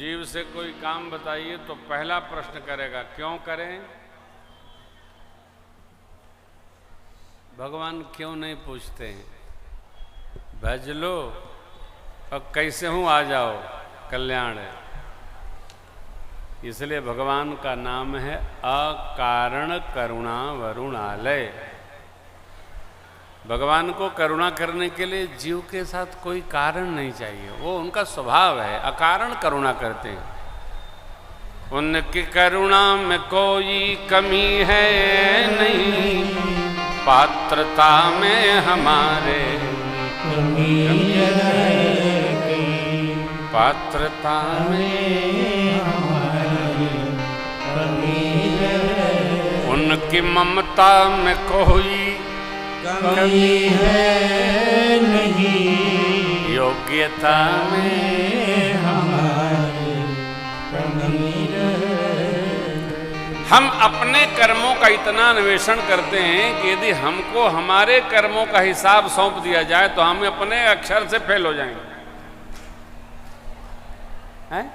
जीव से कोई काम बताइए तो पहला प्रश्न करेगा, क्यों करें? भगवान क्यों नहीं पूछते हैं? भज लो और कैसे हूं आ जाओ, कल्याण है। इसलिए भगवान का नाम है अकारण करुणा वरुणालय। भगवान को करुणा करने के लिए जीव के साथ कोई कारण नहीं चाहिए, वो उनका स्वभाव है, अकारण करुणा करते हैं। उनकी करुणा में कोई कमी है नहीं, पात्रता में हमारे कमी है, पात्रता में हमारे कमी है। उनकी ममता में कोई कमी है नहीं, योग्यता में हमारी कमी है। हम अपने कर्मों का इतना अन्वेषण करते हैं कि यदि हमको हमारे कर्मों का हिसाब सौंप दिया जाए तो हम अपने अक्षर से फेल हो जाएंगे। हैं?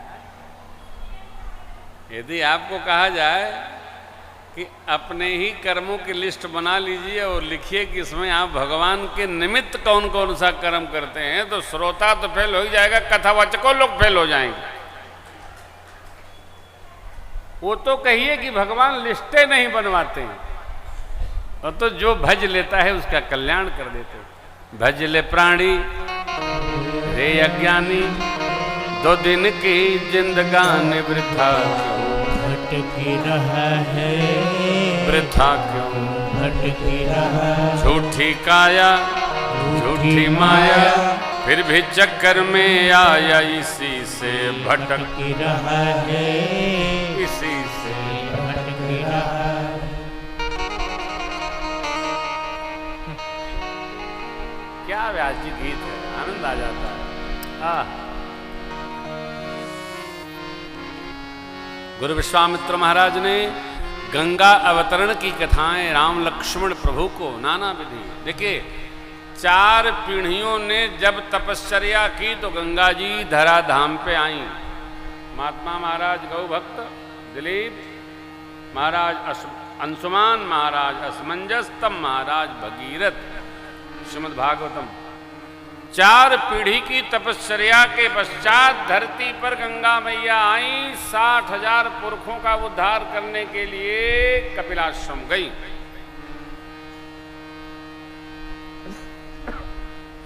यदि आपको कहा जाए कि अपने ही कर्मों की लिस्ट बना लीजिए और लिखिए कि इसमें आप भगवान के निमित्त कौन कौन सा कर्म करते हैं, तो श्रोता तो फेल हो ही जाएगा, कथावाचकों लोग फेल हो जाएंगे। वो तो कहिए कि भगवान लिस्टें नहीं बनवाते हैं, और तो जो भज लेता है उसका कल्याण कर देते हैं। भज ले प्राणी रे अज्ञानी, 2 दिन की जिंदगानी वृथा भटकी रहा है, वृथा क्यों भटकी रहा। झूठी काया झूठी माया, फिर भी चक्कर में आया, इसी से भटकी रहा है, इसी से भटकी रहा। क्या व्यास जी गीत है, आनंद आ जाता है। गुरु विश्वामित्र महाराज ने गंगा अवतरण की कथाएं राम लक्ष्मण प्रभु को नाना विधि। देखिए, 4 पीढ़ियों ने जब तपश्चर्या की तो गंगा जी धरा धाम पे आई। महात्मा महाराज गौ भक्त, दिलीप महाराज अंशुमान महाराज असमंजस, तब महाराज भगीरथ। श्रीमद् भागवतम। 4 पीढ़ी की तपश्चर्या के पश्चात धरती पर गंगा मैया आई। 60,000 पुरखों का उद्धार करने के लिए कपिलाश्रम गई।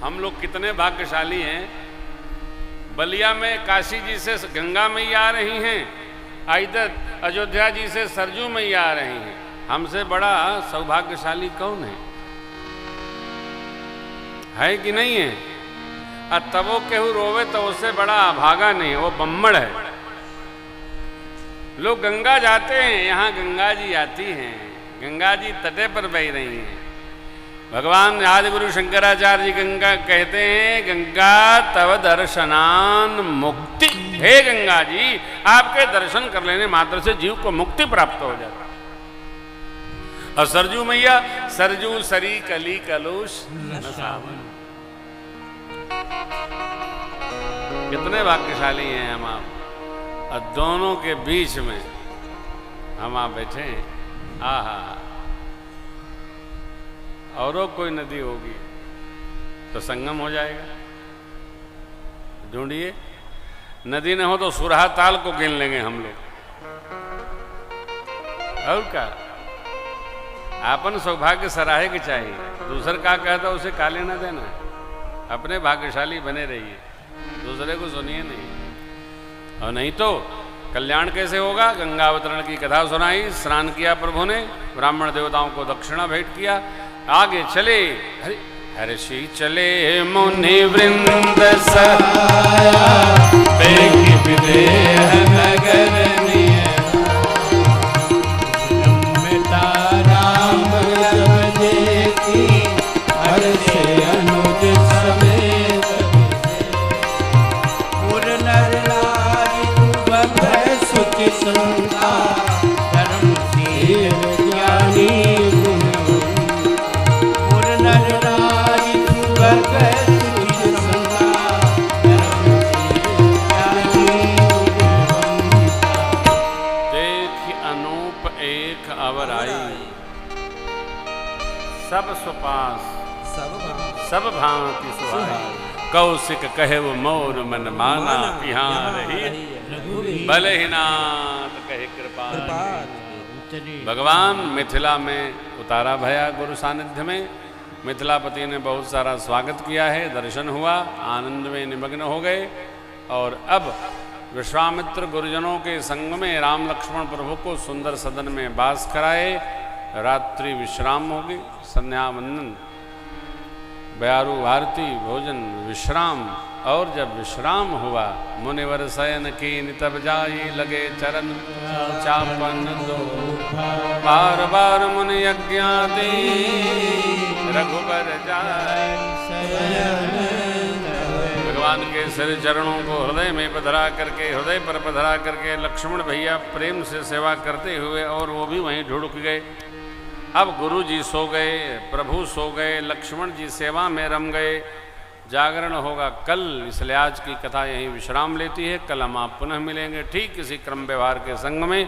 हम लोग कितने भाग्यशाली हैं। बलिया में काशी जी से गंगा मैया आ रही हैं, इधर अयोध्या जी से सरजू मैया आ रही हैं। हमसे बड़ा सौभाग्यशाली कौन है कि नहीं है? तब वो केहू रोवे तो उससे बड़ा अभागा नहीं है, वो बम्मड़ है। लोग गंगा जाते हैं, यहाँ गंगा जी आती हैं, गंगा जी तटे पर बह रही हैं। भगवान आदि गुरु शंकराचार्य जी गंगा कहते हैं, गंगा तव दर्शनान मुक्ति। हे गंगा जी, आपके दर्शन कर लेने मात्र से जीव को मुक्ति प्राप्त हो जाता। और सरजू मैया, सरजू सरी कली कलुष नसावन। कितने भाग्यशाली हैं हम आप। और दोनों के बीच में हम आप बैठे हैं। आहा, औरों कोई नदी होगी तो संगम हो जाएगा। ढूंढिए, नदी न हो तो सुरहा ताल को गिन लेंगे हम लोग। और क्या, आपन सौभाग्य सराहे के चाहिए, दूसर का कहता उसे काले न देना। अपने भाग्यशाली बने रहिए, दूसरे को सुनिए नहीं। और नहीं तो कल्याण कैसे होगा? गंगा अवतरण की कथा सुनाई, स्नान किया प्रभु ने, ब्राह्मण देवताओं को दक्षिणा भेंट किया, आगे चले। हर्षि चले मुनि वृंद सहाया, बेगी विदेह नगर निय, रमता राम जब देखी, हर्षे अनुज समेत, पुर नर नारी भय सुखि संता, धर्मशील ज्ञानी सब सुपास सब सब भांति सुहाई, कौशिक कहे वो मोर मन माना, पिहान रही भले ही नाथ कहे कृपा। भगवान मिथिला में उतारा भया गुरु सानिध्य में, मिथिलापति ने बहुत सारा स्वागत किया है, दर्शन हुआ, आनंद में निमग्न हो गए। और अब विश्वामित्र गुरुजनों के संग में राम लक्ष्मण प्रभु को सुंदर सदन में वास कराए, रात्रि विश्राम होगी, संध्या वंदन, बयारू आरती, भोजन, विश्राम। और जब विश्राम हुआ, मुनिवर शयन कीन तब जाई, लगे चरण चापन दो, बार बार मुनि यज्ञा दे, रघुबर जाए। भगवान के सिर चरणों को हृदय में पधरा करके, हृदय पर पधरा करके लक्ष्मण भैया प्रेम से सेवा करते हुए, और वो भी वहीं ढुढ़क गए। अब गुरु जी सो गए, प्रभु सो गए, लक्ष्मण जी सेवा में रम गए। जागरण होगा कल, इसलिए आज की कथा यहीं विश्राम लेती है। कल हम आप पुनः मिलेंगे ठीक इसी क्रम व्यवहार के संग में।